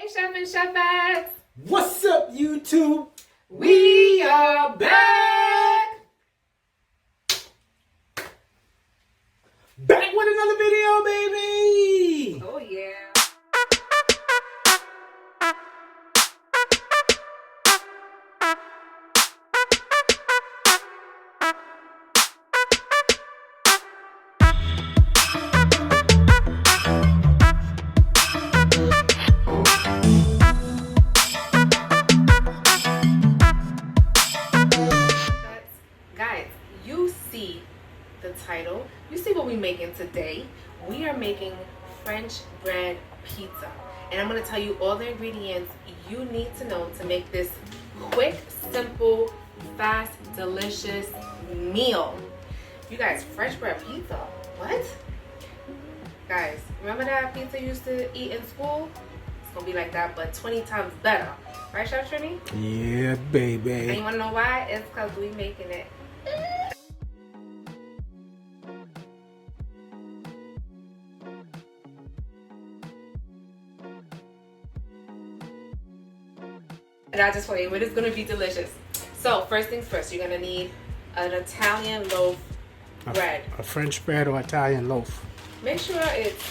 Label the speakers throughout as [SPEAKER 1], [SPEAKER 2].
[SPEAKER 1] Hey, Chef and Chefettes!
[SPEAKER 2] What's up, YouTube?
[SPEAKER 1] We are back!
[SPEAKER 2] Back with another video, baby!
[SPEAKER 1] Oh, yeah. Guys, you see the title. You see what we're making today. We are making French bread pizza. And I'm going to tell you all the ingredients you need to know to make this quick, simple, fast, delicious meal. You guys, French bread pizza. What? Guys, remember that pizza you used to eat in school? It's going to be like that, but 20 times better. Right, Chef Trini?
[SPEAKER 2] Yeah,
[SPEAKER 1] And
[SPEAKER 2] baby.
[SPEAKER 1] you want to know why? It's because we making it. And I just play, but it's gonna be delicious. So first things first, you're gonna need an Italian loaf bread.
[SPEAKER 2] A French bread or Italian loaf.
[SPEAKER 1] Make sure it's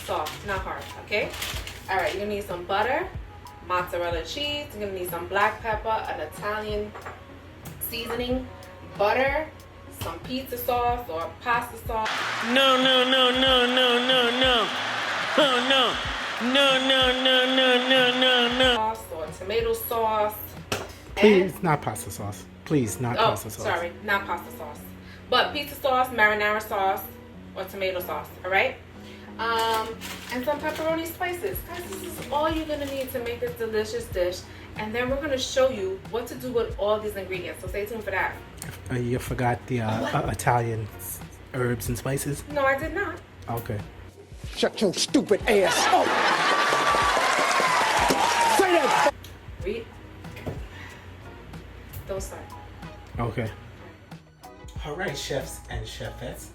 [SPEAKER 1] soft, not hard, okay? All right, you're gonna need some butter, mozzarella cheese, you're gonna need some black pepper, an Italian seasoning, butter, some pizza sauce or pasta sauce.
[SPEAKER 3] No, no, no, no, no, no, no. Oh, no. No, no, no, no, no, no, no.
[SPEAKER 1] Sauce or tomato sauce.
[SPEAKER 2] Please, not pasta sauce. Please, not
[SPEAKER 1] Oh,
[SPEAKER 2] pasta sauce.
[SPEAKER 1] sorry, not pasta sauce. But pizza sauce, marinara sauce, or tomato sauce, all right? And some pepperoni spices. Guys, this is all you're gonna need to make this delicious dish. And then we're gonna show you what to do with all these ingredients. So stay tuned for that.
[SPEAKER 2] You forgot the Italian herbs and spices?
[SPEAKER 1] No, I did not.
[SPEAKER 2] Okay.
[SPEAKER 4] Shut your stupid ass up! Say that!
[SPEAKER 1] Read. Don't start.
[SPEAKER 2] Okay. All right, chefs and chefettes.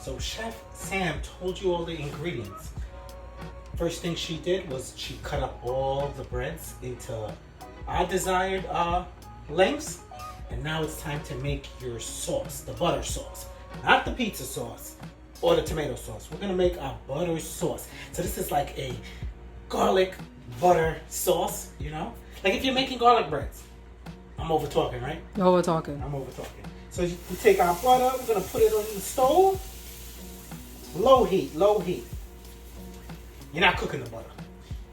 [SPEAKER 2] So Chef Sam told you all the ingredients. First thing she did was she cut up all the breads into our desired lengths. And now it's time to make your sauce, the butter sauce. Not the pizza sauce or the tomato sauce. We're gonna make our butter sauce. So this is like a garlic butter sauce, you know? Like if you're making garlic breads. I'm over talking, right?
[SPEAKER 5] Over talking.
[SPEAKER 2] I'm over talking. So we take our butter, we're gonna put it on the stove. Low heat, low heat. You're not cooking the butter.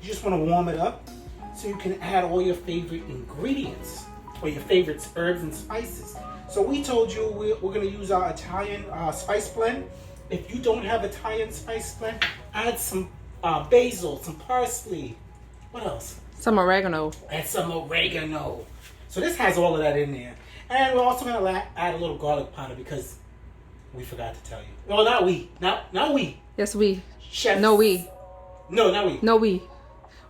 [SPEAKER 2] You just wanna warm it up so you can add all your favorite ingredients or your favorite herbs and spices. So we told you we're gonna use our Italian spice blend. If you don't have Italian spice blend, add some basil, some parsley. What else?
[SPEAKER 5] Some oregano.
[SPEAKER 2] Add some oregano. So this has all of that in there. And we're also going to add a little garlic powder because we forgot to tell you. No, not we. Not we.
[SPEAKER 5] Yes, we.
[SPEAKER 2] Chefs.
[SPEAKER 5] No, we.
[SPEAKER 2] No, not we.
[SPEAKER 5] No, we.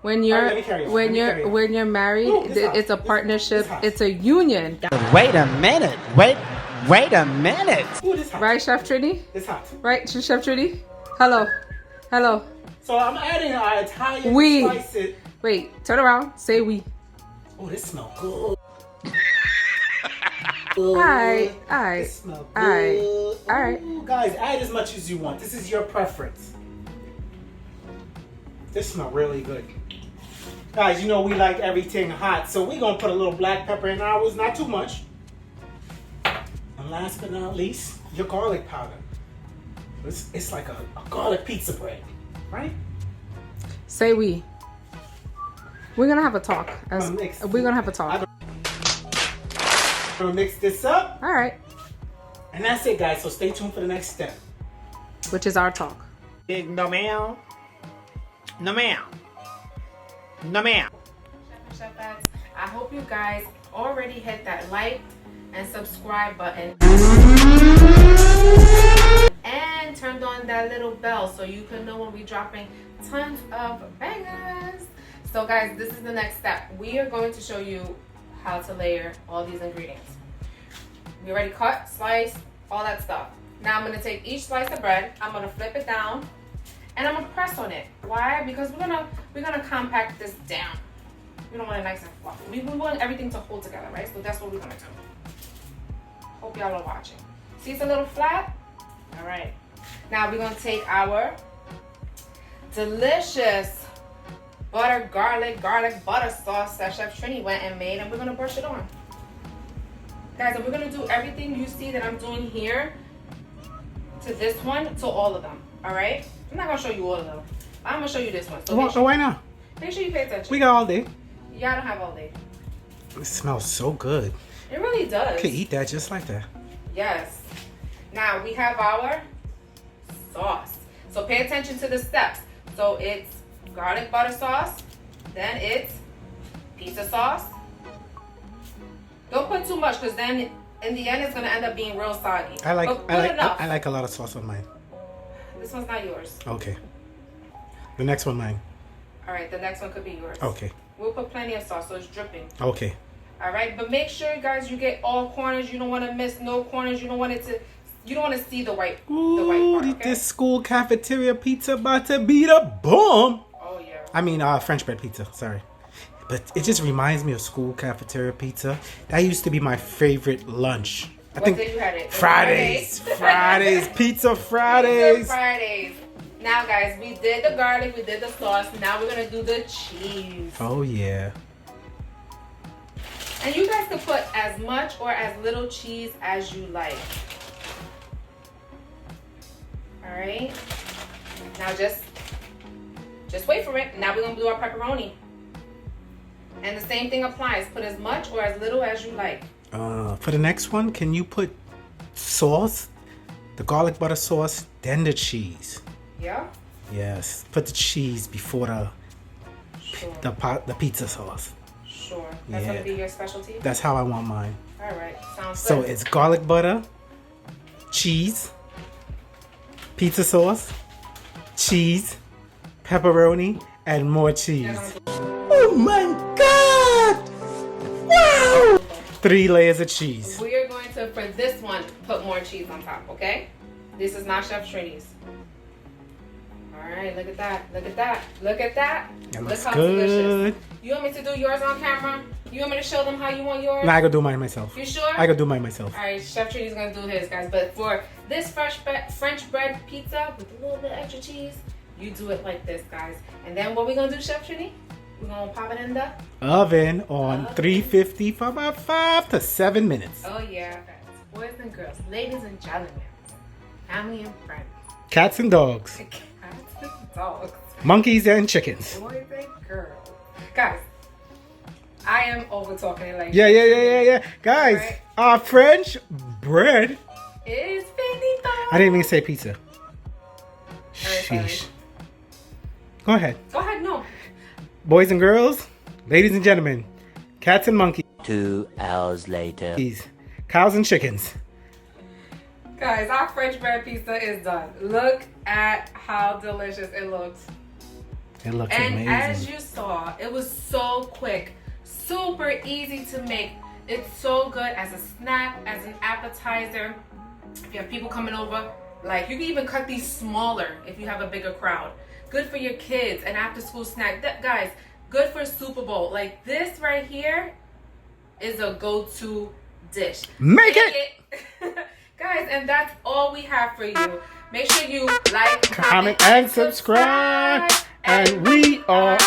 [SPEAKER 5] When
[SPEAKER 2] All
[SPEAKER 5] you're
[SPEAKER 2] right, let me carry on. Let me carry on.
[SPEAKER 5] when you're married,
[SPEAKER 2] Ooh, this hot.
[SPEAKER 5] it's a
[SPEAKER 2] This-
[SPEAKER 5] partnership.
[SPEAKER 2] this hot.
[SPEAKER 5] It's a union,
[SPEAKER 3] Wait a minute. Wait a minute.
[SPEAKER 2] Ooh, this hot.
[SPEAKER 5] right, Chef Trini?
[SPEAKER 2] This hot.
[SPEAKER 5] Right, Chef Trini? Hello, hello.
[SPEAKER 2] So I'm adding our Italian
[SPEAKER 5] We.
[SPEAKER 2] spices.
[SPEAKER 5] Wait, turn around. Say we.
[SPEAKER 2] Oh, this smells good.
[SPEAKER 5] Alright, alright,
[SPEAKER 2] This smells
[SPEAKER 5] alright,
[SPEAKER 2] good.
[SPEAKER 5] alright.
[SPEAKER 2] Ooh, guys, add as much as you want. This is your preference. This smells really good. Guys, you know we like everything hot, so we're gonna put a little black pepper in ours, not too much. And last but not least, your garlic powder. It's like a garlic pizza bread, right?
[SPEAKER 5] Say we. We're gonna have a talk. We're gonna have a talk.
[SPEAKER 2] I'm gonna mix this up,
[SPEAKER 5] All right,
[SPEAKER 2] and that's it, guys. So stay tuned for the next step.
[SPEAKER 5] which is our talk.
[SPEAKER 3] No, ma'am. No, ma'am. No, ma'am.
[SPEAKER 1] Chef and Chefettes, I hope you guys already hit that like and subscribe button. And turned on that little bell so you can know when we're dropping tons of bangers. So guys, this is the next step. We are going to show you how to layer all these ingredients. We already cut, sliced, all that stuff. Now I'm gonna take each slice of bread, I'm gonna flip it down, And I'm gonna press on it. Why? Because we're gonna compact this down. We don't want it nice and fluffy. We want everything to hold together, right? So that's what we're gonna do. Hope y'all are watching. See, it's a little flat. All right. Now we're gonna take our delicious garlic butter sauce that Chef Trini went and made, and we're gonna brush it on. Guys, and we're gonna do everything you see that I'm doing here to this one, to all of them. All right? I'm not gonna show you all of them. I'm gonna show you this one. So
[SPEAKER 2] Why not?
[SPEAKER 1] make sure you pay attention.
[SPEAKER 2] We got all day.
[SPEAKER 1] Y'all don't have all day.
[SPEAKER 2] It smells so good.
[SPEAKER 1] It really does.
[SPEAKER 2] I could eat that just like that.
[SPEAKER 1] Yes. Now we have our sauce. So pay attention to the steps. So it's garlic butter sauce, then it's pizza sauce. Don't put too much, because then in the end it's gonna end up being real soggy.
[SPEAKER 2] I like
[SPEAKER 1] enough.
[SPEAKER 2] I like a lot of sauce on mine.
[SPEAKER 1] This one's not yours.
[SPEAKER 2] Okay. The next one mine.
[SPEAKER 1] All right, the next one could be yours.
[SPEAKER 2] Okay.
[SPEAKER 1] We'll put plenty of sauce, so it's dripping.
[SPEAKER 2] Okay.
[SPEAKER 1] All right, but make sure, guys, you get all corners. You don't want to miss no corners. You don't want to see the white part. Okay?
[SPEAKER 2] This school cafeteria pizza about to be the bomb.
[SPEAKER 1] Oh yeah.
[SPEAKER 2] I mean, French bread pizza. Sorry, but it just reminds me of school cafeteria pizza. That used to be my favorite lunch. I think
[SPEAKER 1] day you had it?
[SPEAKER 2] Fridays. Pizza Fridays.
[SPEAKER 1] Pizza Fridays. Now, guys, we did the garlic, we did the sauce. Now we're gonna do the cheese.
[SPEAKER 2] Oh yeah.
[SPEAKER 1] And you guys can put as much or as little cheese as you like. All right. Now just wait for it. Now we're gonna do our pepperoni. And the same thing applies. Put as much or as little as you like.
[SPEAKER 2] For the next one, can you put sauce, the garlic butter sauce, then the cheese?
[SPEAKER 1] Yeah.
[SPEAKER 2] Yes. Put the cheese before the pizza sauce.
[SPEAKER 1] Sure. That's gonna be your specialty.
[SPEAKER 2] That's how I want mine.
[SPEAKER 1] All right. Sounds good.
[SPEAKER 2] So it's garlic butter, cheese, pizza sauce, cheese, pepperoni, and more cheese.
[SPEAKER 4] Oh my God! Wow!
[SPEAKER 2] 3 layers of cheese.
[SPEAKER 1] We are going to, for this one, put more cheese on top, okay? This is not Chef Trini's. All right, look at that. Look at that. Look at that.
[SPEAKER 2] That
[SPEAKER 1] Look
[SPEAKER 2] looks
[SPEAKER 1] how
[SPEAKER 2] good.
[SPEAKER 1] delicious. You want me to do yours on camera? You want me to show them how you want yours?
[SPEAKER 2] No, I gotta do mine myself.
[SPEAKER 1] You sure?
[SPEAKER 2] I gotta do mine myself.
[SPEAKER 1] All right, Chef Trini's gonna do his, guys. But for this French bread pizza with a little bit extra cheese, you do it like this, guys. And then what we gonna do, Chef Trini? We're gonna pop it in the
[SPEAKER 2] Oven on 350 for about 5 to 7 minutes.
[SPEAKER 1] Oh yeah, guys. Boys and girls, ladies and gentlemen, family and friends,
[SPEAKER 2] Cats and dogs,
[SPEAKER 1] cats and dogs,
[SPEAKER 2] monkeys and chickens.
[SPEAKER 1] boys and girls. Guys, I am over talking it like
[SPEAKER 2] Yeah. Guys,
[SPEAKER 1] Right.
[SPEAKER 2] our French bread.
[SPEAKER 1] It's finito.
[SPEAKER 2] I didn't even say pizza.
[SPEAKER 1] Very funny.
[SPEAKER 2] Sheesh. Go ahead.
[SPEAKER 1] Go ahead, no.
[SPEAKER 2] Boys and girls, ladies and gentlemen, cats and monkeys,
[SPEAKER 3] 2 hours later.
[SPEAKER 2] cows and chickens.
[SPEAKER 1] Guys, our French bread pizza is done. Look at how delicious it looks.
[SPEAKER 2] It looks
[SPEAKER 1] And
[SPEAKER 2] amazing.
[SPEAKER 1] as you saw, it was so quick, super easy to make. It's so good as a snack, as an appetizer. If you have people coming over, like you can even cut these smaller if you have a bigger crowd. Good for your kids, an after school snack. Guys, good for Super Bowl. Like this right here is a go-to dish.
[SPEAKER 2] Make it!
[SPEAKER 1] Guys, and that's all we have for you. Make sure you like,
[SPEAKER 2] Comment and subscribe. And we are